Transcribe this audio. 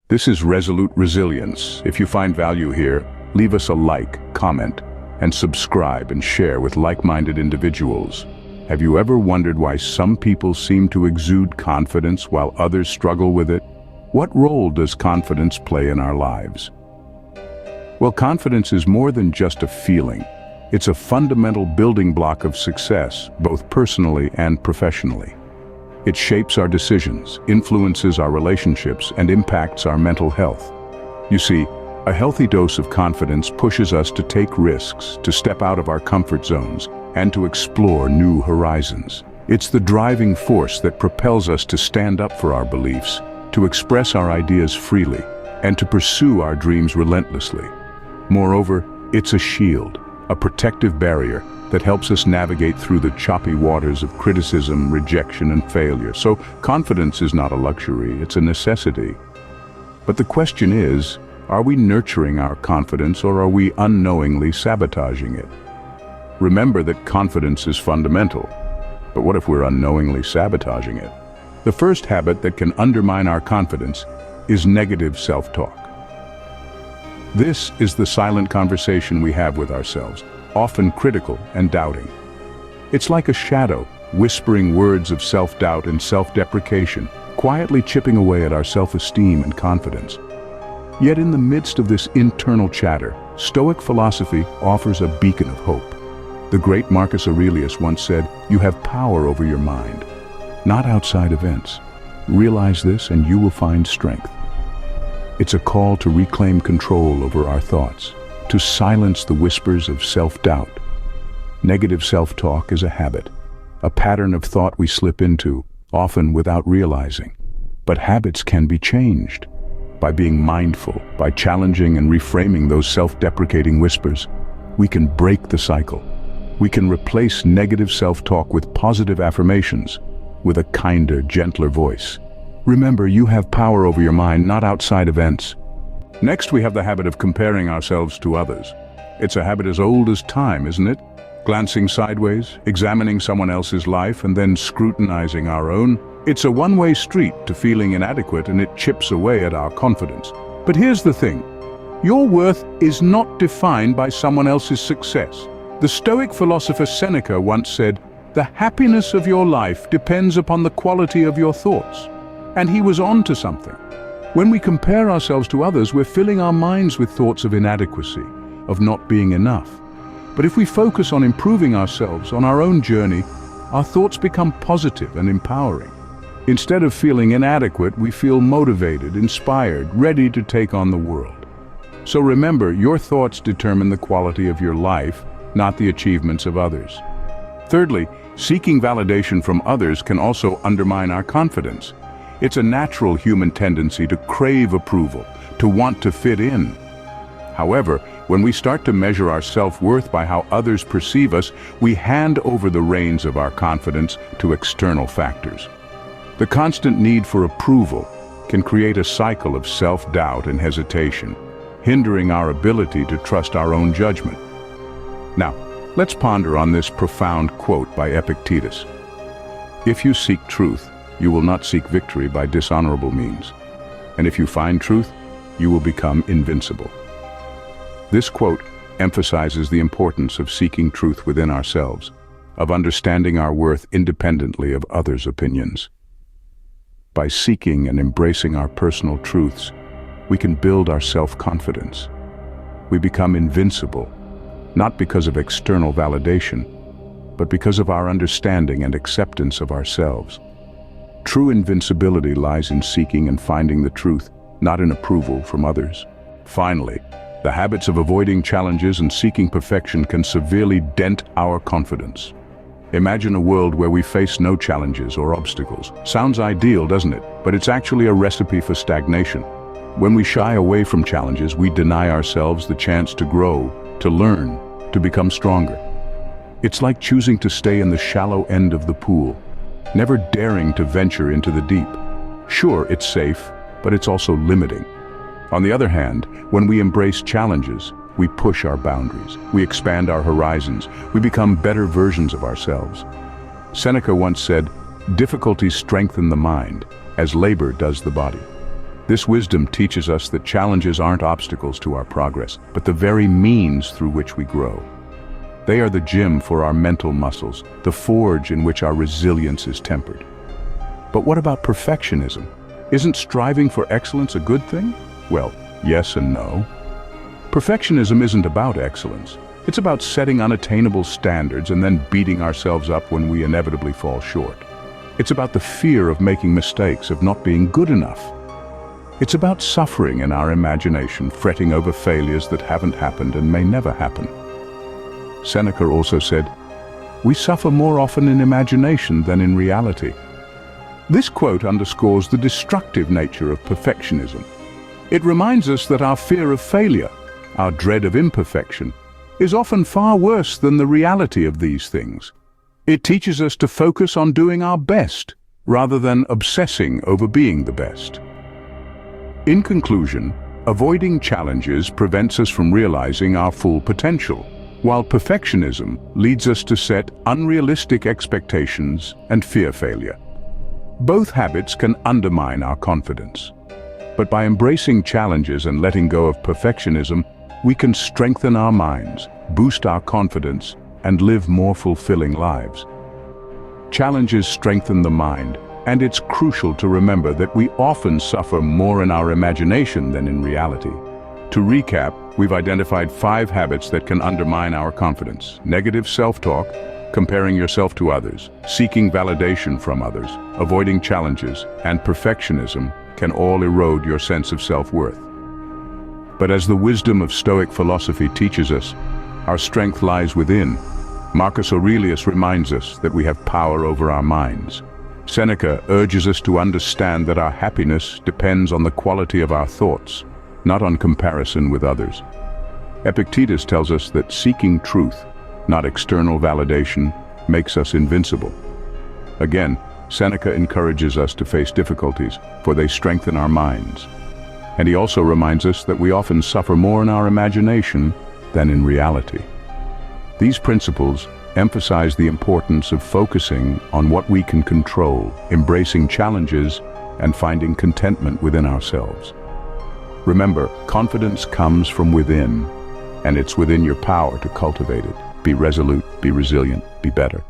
This is Resolute Resilience. If you find value here, leave us a like, comment, and subscribe and share with like-minded individuals. Have you ever wondered why some people seem to exude confidence while others struggle with it? What role does confidence play in our lives? Well, confidence is more than just a feeling. It's a fundamental building block of success, both personally and professionally. It shapes our decisions, influences our relationships, and impacts our mental health. You see, a healthy dose of confidence pushes us to take risks, to step out of our comfort zones, and to explore new horizons. It's the driving force that propels us to stand up for our beliefs, to express our ideas freely, and to pursue our dreams relentlessly. Moreover, it's a shield, a protective barrier that helps us navigate through the choppy waters of criticism, rejection, and failure. So, confidence is not a luxury, it's a necessity. But the question is, are we nurturing our confidence or are we unknowingly sabotaging it? Remember that confidence is fundamental, but what if we're unknowingly sabotaging it? The first habit that can undermine our confidence is negative self-talk. This is the silent conversation we have with ourselves, often critical and doubting. It's like a shadow, whispering words of self-doubt and self-deprecation, quietly chipping away at our self-esteem and confidence. Yet in the midst of this internal chatter, Stoic philosophy offers a beacon of hope. The great Marcus Aurelius once said, "You have power over your mind, not outside events. Realize this and you will find strength." It's a call to reclaim control over our thoughts, to silence the whispers of self-doubt. Negative self-talk is a habit, a pattern of thought we slip into, often without realizing. But habits can be changed. By being mindful, by challenging and reframing those self-deprecating whispers, we can break the cycle. We can replace negative self-talk with positive affirmations, with a kinder, gentler voice. Remember, you have power over your mind, not outside events. Next, we have the habit of comparing ourselves to others. It's a habit as old as time, isn't it? Glancing sideways, examining someone else's life, and then scrutinizing our own. It's a one-way street to feeling inadequate, and it chips away at our confidence. But here's the thing. Your worth is not defined by someone else's success. The Stoic philosopher Seneca once said, "The happiness of your life depends upon the quality of your thoughts." And he was on to something. When we compare ourselves to others, we're filling our minds with thoughts of inadequacy, of not being enough. But if we focus on improving ourselves, on our own journey, our thoughts become positive and empowering. Instead of feeling inadequate, we feel motivated, inspired, ready to take on the world. So remember, your thoughts determine the quality of your life, not the achievements of others. Thirdly, seeking validation from others can also undermine our confidence. It's a natural human tendency to crave approval, to want to fit in. However, when we start to measure our self-worth by how others perceive us, we hand over the reins of our confidence to external factors. The constant need for approval can create a cycle of self-doubt and hesitation, hindering our ability to trust our own judgment. Now, let's ponder on this profound quote by Epictetus. "If you seek truth, you will not seek victory by dishonorable means. And if you find truth, you will become invincible." This quote emphasizes the importance of seeking truth within ourselves, of understanding our worth independently of others' opinions. By seeking and embracing our personal truths, we can build our self-confidence. We become invincible, not because of external validation, but because of our understanding and acceptance of ourselves. True invincibility lies in seeking and finding the truth, not in approval from others. Finally, the habits of avoiding challenges and seeking perfection can severely dent our confidence. Imagine a world where we face no challenges or obstacles. Sounds ideal, doesn't it? But it's actually a recipe for stagnation. When we shy away from challenges, we deny ourselves the chance to grow, to learn, to become stronger. It's like choosing to stay in the shallow end of the pool, never daring to venture into the deep. Sure, it's safe, but it's also limiting. On the other hand, when we embrace challenges, we push our boundaries, we expand our horizons, we become better versions of ourselves. Seneca once said, "Difficulties strengthen the mind, as labor does the body." This wisdom teaches us that challenges aren't obstacles to our progress, but the very means through which we grow. They are the gym for our mental muscles, the forge in which our resilience is tempered. But what about perfectionism? Isn't striving for excellence a good thing? Well, yes and no. Perfectionism isn't about excellence. It's about setting unattainable standards and then beating ourselves up when we inevitably fall short. It's about the fear of making mistakes, of not being good enough. It's about suffering in our imagination, fretting over failures that haven't happened and may never happen. Seneca also said, "We suffer more often in imagination than in reality." This quote underscores the destructive nature of perfectionism. It reminds us that our fear of failure, our dread of imperfection, is often far worse than the reality of these things. It teaches us to focus on doing our best, rather than obsessing over being the best. In conclusion, avoiding challenges prevents us from realizing our full potential, while perfectionism leads us to set unrealistic expectations and fear failure. Both habits can undermine our confidence. But by embracing challenges and letting go of perfectionism, we can strengthen our minds, boost our confidence, and live more fulfilling lives. Challenges strengthen the mind, and it's crucial to remember that we often suffer more in our imagination than in reality. To recap, we've identified 5 habits that can undermine our confidence: negative self-talk, comparing yourself to others, seeking validation from others, avoiding challenges, and perfectionism can all erode your sense of self-worth. But as the wisdom of Stoic philosophy teaches us, our strength lies within. Marcus Aurelius reminds us that we have power over our minds. Seneca urges us to understand that our happiness depends on the quality of our thoughts, not on comparison with others. Epictetus tells us that seeking truth, not external validation, makes us invincible. Again, Seneca encourages us to face difficulties, for they strengthen our minds. And he also reminds us that we often suffer more in our imagination than in reality. These principles emphasize the importance of focusing on what we can control, embracing challenges, and finding contentment within ourselves. Remember, confidence comes from within, and it's within your power to cultivate it. Be resolute, be resilient, be better.